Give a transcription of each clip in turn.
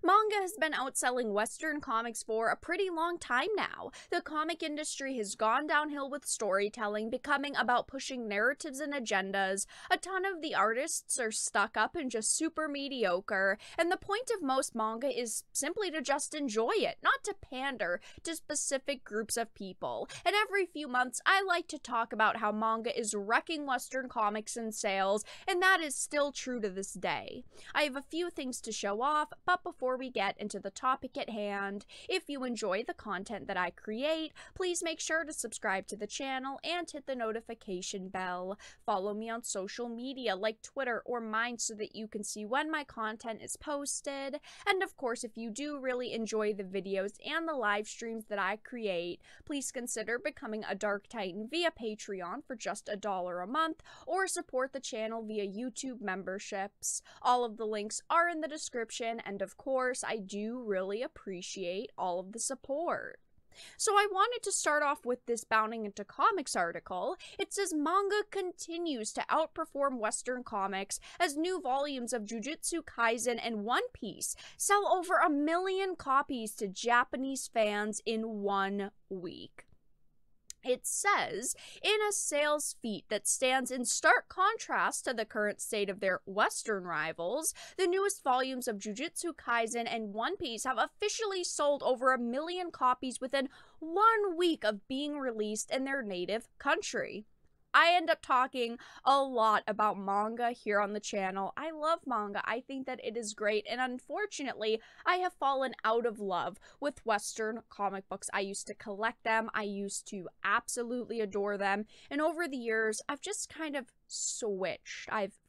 Manga has been outselling Western comics for a pretty long time now. The comic industry has gone downhill with storytelling, becoming about pushing narratives and agendas. A ton of the artists are stuck up and just super mediocre, and the point of most manga is simply to just enjoy it, not to pander to specific groups of people. And every few months, I like to talk about how manga is wrecking Western comics and sales, and that is still true to this day. I have a few things to show off, but before we get into the topic at hand, if you enjoy the content that I create, please make sure to subscribe to the channel and hit the notification bell. Follow me on social media like Twitter or mine so that you can see when my content is posted. And of course, if you do really enjoy the videos and the live streams that I create, please consider becoming a Dark Titan via Patreon for just $1 a month, or support the channel via YouTube memberships. All of the links are in the description, and of course, I do really appreciate all of the support. So I wanted to start off with this Bounding into Comics article. It says manga continues to outperform Western comics as new volumes of Jujutsu Kaisen and One Piece sell over 1 million copies to Japanese fans in 1 week. It says, in a sales feat that stands in stark contrast to the current state of their Western rivals, the newest volumes of Jujutsu Kaisen and One Piece have officially sold over 1 million copies within 1 week of being released in their native country. I end up talking a lot about manga here on the channel. I love manga. I think that it is great, and unfortunately, I have fallen out of love with Western comic books. I used to collect them. I used to absolutely adore them, and over the years, I've just kind of switched. I've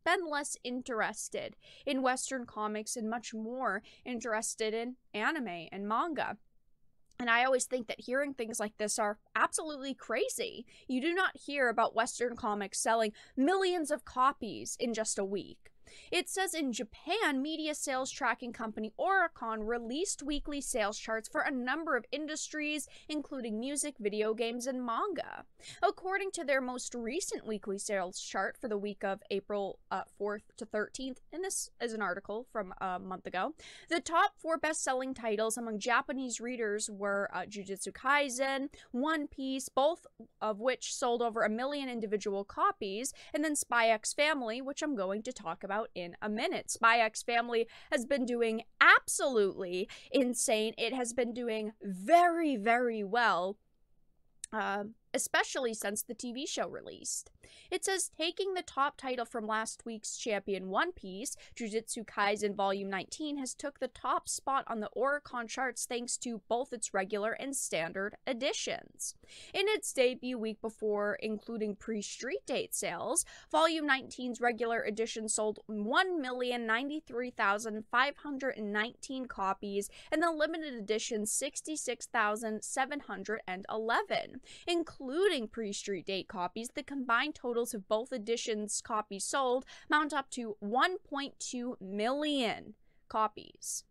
been less interested in Western comics and much more interested in anime and manga. And I always think that hearing things like this are absolutely crazy. You do not hear about Western comics selling millions of copies in just a week. It says in Japan, media sales tracking company Oricon released weekly sales charts for a number of industries, including music, video games, and manga. According to their most recent weekly sales chart for the week of April 4th to 13th, and this is an article from a month ago, the top 4 best-selling titles among Japanese readers were Jujutsu Kaisen, One Piece, both of which sold over 1 million individual copies, and then Spy X Family, which I'm going to talk about in a minute. Spy X Family has been doing absolutely insane. It has been doing very, very well, especially since the TV show released. It says, taking the top title from last week's champion One Piece, Jujutsu Kaisen Volume 19 has took the top spot on the Oricon charts thanks to both its regular and standard editions. In its debut week before including pre-street date sales, Volume 19's regular edition sold 1,093,519 copies, and the limited edition 66,711. Including pre-street date copies, the combined totals of both editions' copies sold mount up to 1.2 million copies.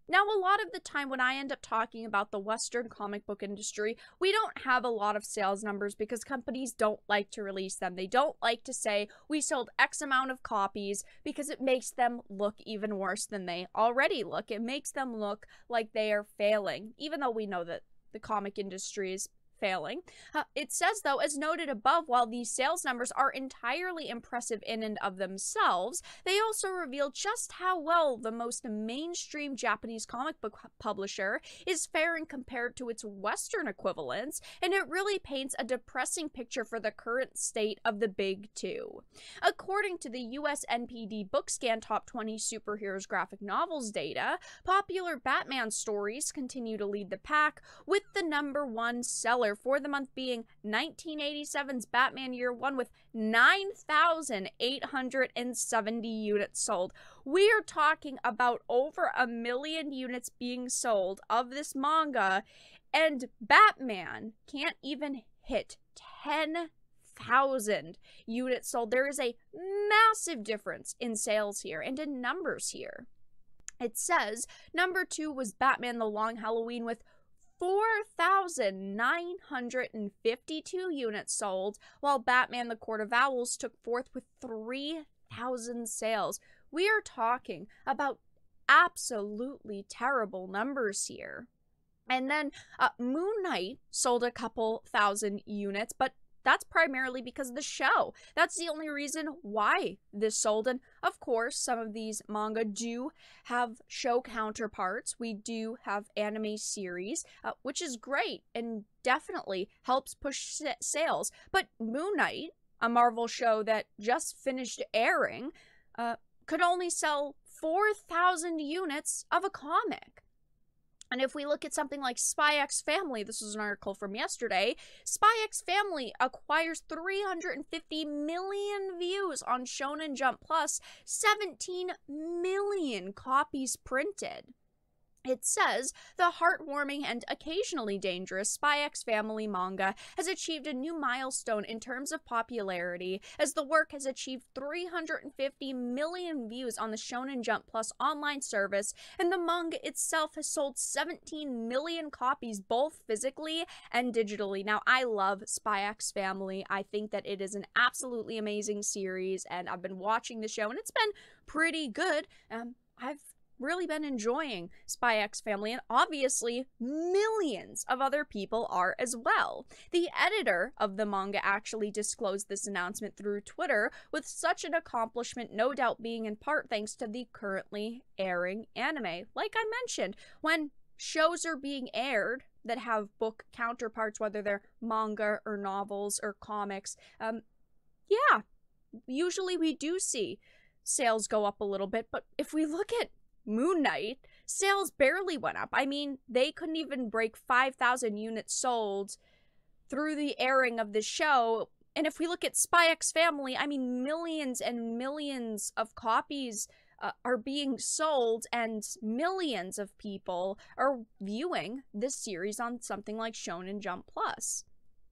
Now, a lot of the time when I end up talking about the Western comic book industry, we don't have a lot of sales numbers because companies don't like to release them. They don't like to say, we sold X amount of copies, because it makes them look even worse than they already look. It makes them look like they are failing, even though we know that the comic industry is failing. It says, though, as noted above, while these sales numbers are entirely impressive in and of themselves, they also reveal just how well the most mainstream Japanese comic book publisher is faring compared to its Western equivalents, and it really paints a depressing picture for the current state of the big two. According to the US NPD Bookscan Top 20 Superheroes Graphic Novels data, popular Batman stories continue to lead the pack, with the #1 seller for the month being 1987's Batman Year One with 9,870 units sold. We are talking about over 1 million units being sold of this manga, and Batman can't even hit 10,000 units sold. There is a massive difference in sales here and in numbers here. It says #2 was Batman The Long Halloween with 4,952 units sold, while Batman The Court of Owls took fourth with 3,000 sales. We are talking about absolutely terrible numbers here. And then Moon Knight sold a couple thousand units, but that's primarily because of the show. That's the only reason why this sold. And of course, some of these manga do have show counterparts. We do have anime series, which is great and definitely helps push sales. But Moon Knight, a Marvel show that just finished airing, could only sell 4,000 units of a comic. And if we look at something like Spy X Family, this was an article from yesterday, Spy X Family acquires 350 million views on Shonen Jump Plus, 17 million copies printed. It says, the heartwarming and occasionally dangerous Spy X Family manga has achieved a new milestone in terms of popularity, as the work has achieved 350 million views on the Shonen Jump Plus online service, and the manga itself has sold 17 million copies both physically and digitally. Now, I love Spy X Family. I think that it is an absolutely amazing series, and I've been watching the show, and it's been pretty good. I've really been enjoying Spy X Family, and obviously millions of other people are as well. The editor of the manga actually disclosed this announcement through Twitter, with such an accomplishment no doubt being in part thanks to the currently airing anime. Like I mentioned, when shows are being aired that have book counterparts, whether they're manga or novels or comics, yeah, usually we do see sales go up a little bit. But if we look at Moon Knight, sales barely went up. I mean, they couldn't even break 5,000 units sold through the airing of the show. And if we look at Spy X Family, I mean, millions and millions of copies are being sold, and millions of people are viewing this series on something like Shonen Jump Plus.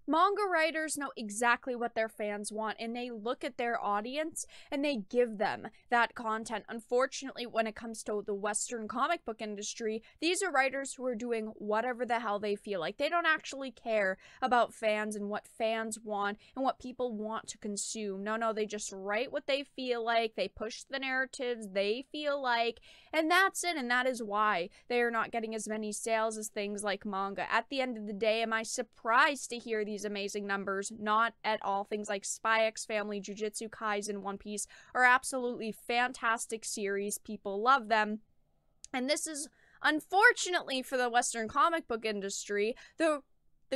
Manga writers know exactly what their fans want, and they look at their audience and they give them that content. Unfortunately, when it comes to the Western comic book industry, these are writers who are doing whatever the hell they feel like. They don't actually care about fans and what fans want and what people want to consume. No, they just write what they feel like. They push the narratives they feel like, and that's it. And that is why they are not getting as many sales as things like manga. At the end of the day, am I surprised to hear these amazing numbers? Not at all. Things like Spy X Family, Jujutsu Kaisen, One Piece are absolutely fantastic series. People love them. And this is, unfortunately for the Western comic book industry, the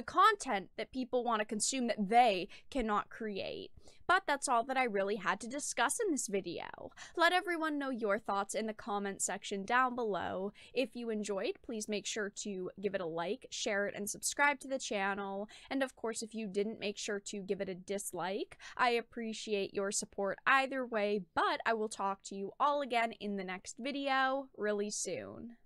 content that people want to consume that they cannot create. But that's all that I really had to discuss in this video. Let everyone know your thoughts in the comment section down below. If you enjoyed, please make sure to give it a like, share it, and subscribe to the channel. And of course, if you didn't, make sure to give it a dislike. I appreciate your support either way, but I will talk to you all again in the next video really soon.